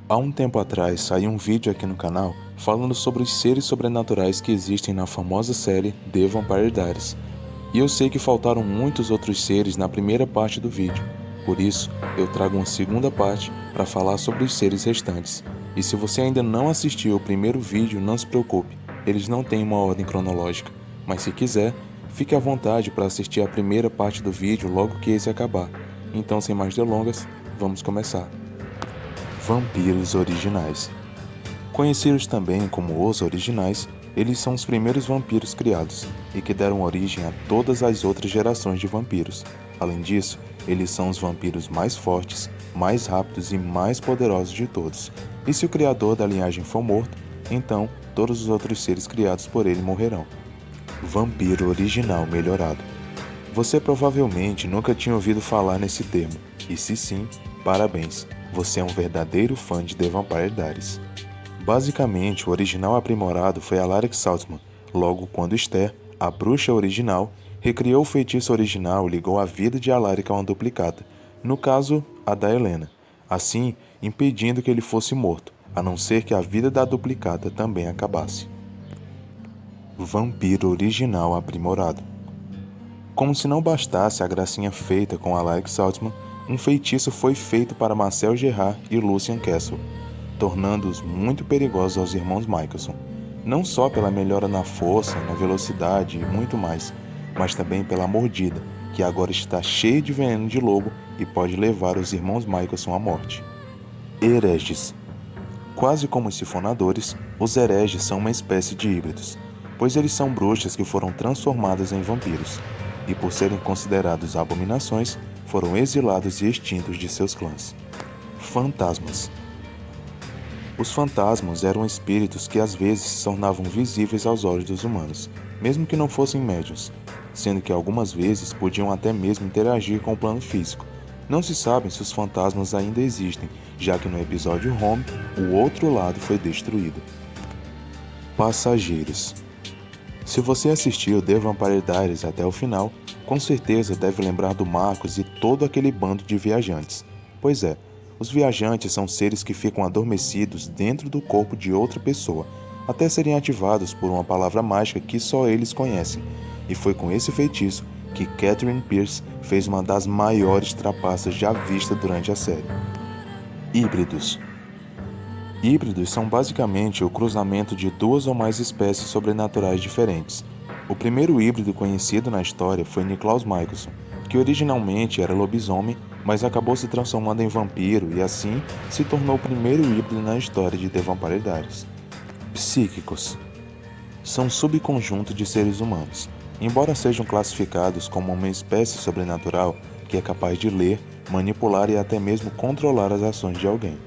Há um tempo atrás saiu um vídeo aqui no canal falando sobre os seres sobrenaturais que existem na famosa série The Vampire Diaries. E eu sei que faltaram muitos outros seres na primeira parte do vídeo, por isso eu trago uma segunda parte para falar sobre os seres restantes. E se você ainda não assistiu o primeiro vídeo, não se preocupe, eles não têm uma ordem cronológica, mas se quiser, fique à vontade para assistir a primeira parte do vídeo logo que esse acabar. Então, sem mais delongas, vamos começar. Vampiros originais. Conhecidos também como os originais, eles são os primeiros vampiros criados e que deram origem a todas as outras gerações de vampiros. Além disso, eles são os vampiros mais fortes, mais rápidos e mais poderosos de todos. E se o criador da linhagem for morto, então todos os outros seres criados por ele morrerão. Vampiro original melhorado. Você provavelmente nunca tinha ouvido falar nesse termo, e se sim, parabéns, você é um verdadeiro fã de The Vampire Diaries. Basicamente, o original aprimorado foi Alaric Saltzman, logo quando Esther, a bruxa original, recriou o feitiço original e ligou a vida de Alaric a uma duplicata, no caso, a da Helena, assim impedindo que ele fosse morto, a não ser que a vida da duplicata também acabasse. Vampiro original aprimorado. Como se não bastasse a gracinha feita com Alaric Saltzman, um feitiço foi feito para Marcel Gerard e Lucian Castle, tornando-os muito perigosos aos irmãos Michelson, não só pela melhora na força, na velocidade e muito mais, mas também pela mordida, que agora está cheia de veneno de lobo e pode levar os irmãos Michelson à morte. Hereges. Quase como os sifonadores, os hereges são uma espécie de híbridos, pois eles são bruxas que foram transformadas em vampiros, e por serem considerados abominações, foram exilados e extintos de seus clãs. Fantasmas. Os fantasmas eram espíritos que às vezes se tornavam visíveis aos olhos dos humanos, mesmo que não fossem médiuns, sendo que algumas vezes podiam até mesmo interagir com o plano físico. Não se sabe se os fantasmas ainda existem, já que no episódio Home, o outro lado foi destruído. Passageiros. Se você assistiu The Vampire Diaries até o final, com certeza deve lembrar do Marcos e todo aquele bando de viajantes. Pois é, os viajantes são seres que ficam adormecidos dentro do corpo de outra pessoa, até serem ativados por uma palavra mágica que só eles conhecem. E foi com esse feitiço que Catherine Pierce fez uma das maiores trapaças já vistas durante a série. Híbridos. Híbridos são basicamente o cruzamento de duas ou mais espécies sobrenaturais diferentes. O primeiro híbrido conhecido na história foi Niklaus Michelson, que originalmente era lobisomem, mas acabou se transformando em vampiro e assim se tornou o primeiro híbrido na história de The Vampire Diaries. Psíquicos. São subconjunto de seres humanos, embora sejam classificados como uma espécie sobrenatural que é capaz de ler, manipular e até mesmo controlar as ações de alguém.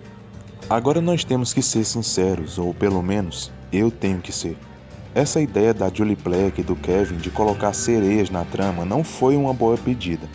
Agora nós temos que ser sinceros, ou pelo menos, eu tenho que ser. Essa ideia da Julie Plec e do Kevin de colocar sereias na trama não foi uma boa pedida.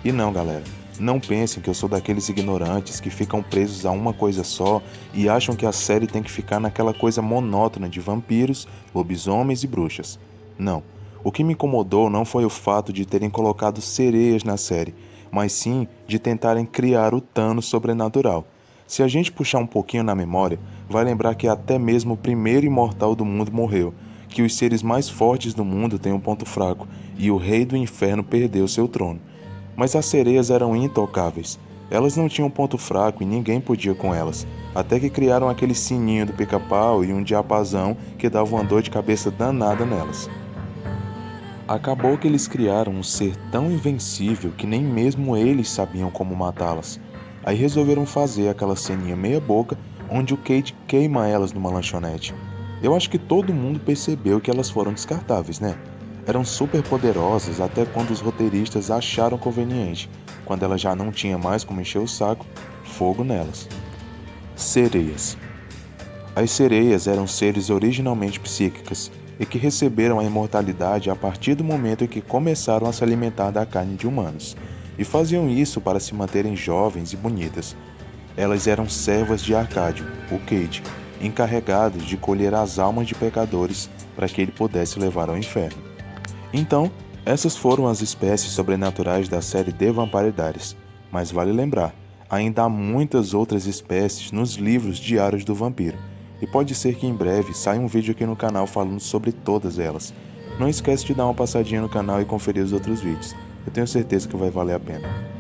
E não, galera, não pensem que eu sou daqueles ignorantes que ficam presos a uma coisa só e acham que a série tem que ficar naquela coisa monótona de vampiros, lobisomens e bruxas. Não, o que me incomodou não foi o fato de terem colocado sereias na série, mas sim de tentarem criar o Thanos sobrenatural. Se a gente puxar um pouquinho na memória, vai lembrar que até mesmo o primeiro imortal do mundo morreu, que os seres mais fortes do mundo têm um ponto fraco, e o rei do inferno perdeu seu trono. Mas as sereias eram intocáveis. Elas não tinham ponto fraco e ninguém podia com elas, até que criaram aquele sininho do pica-pau e um diapasão que dava uma dor de cabeça danada nelas. Acabou que eles criaram um ser tão invencível que nem mesmo eles sabiam como matá-las. Aí resolveram fazer aquela ceninha meia boca onde o Kate queima elas numa lanchonete. Eu acho que todo mundo percebeu que elas foram descartáveis, né? Eram super poderosas até quando os roteiristas acharam conveniente. Quando ela já não tinha mais como encher o saco, fogo nelas. Sereias. As sereias eram seres originalmente psíquicas e que receberam a imortalidade a partir do momento em que começaram a se alimentar da carne de humanos. E faziam isso para se manterem jovens e bonitas. Elas eram servas de Arcádio, o Cade, encarregados de colher as almas de pecadores para que ele pudesse levar ao inferno. Então, essas foram as espécies sobrenaturais da série The Vampire Diaries, mas vale lembrar, Ainda há muitas outras espécies nos livros diários do vampiro, e pode ser que em breve saia um vídeo aqui no canal falando sobre todas elas. Não esquece de dar uma passadinha no canal e conferir os outros vídeos, eu tenho certeza que vai valer a pena.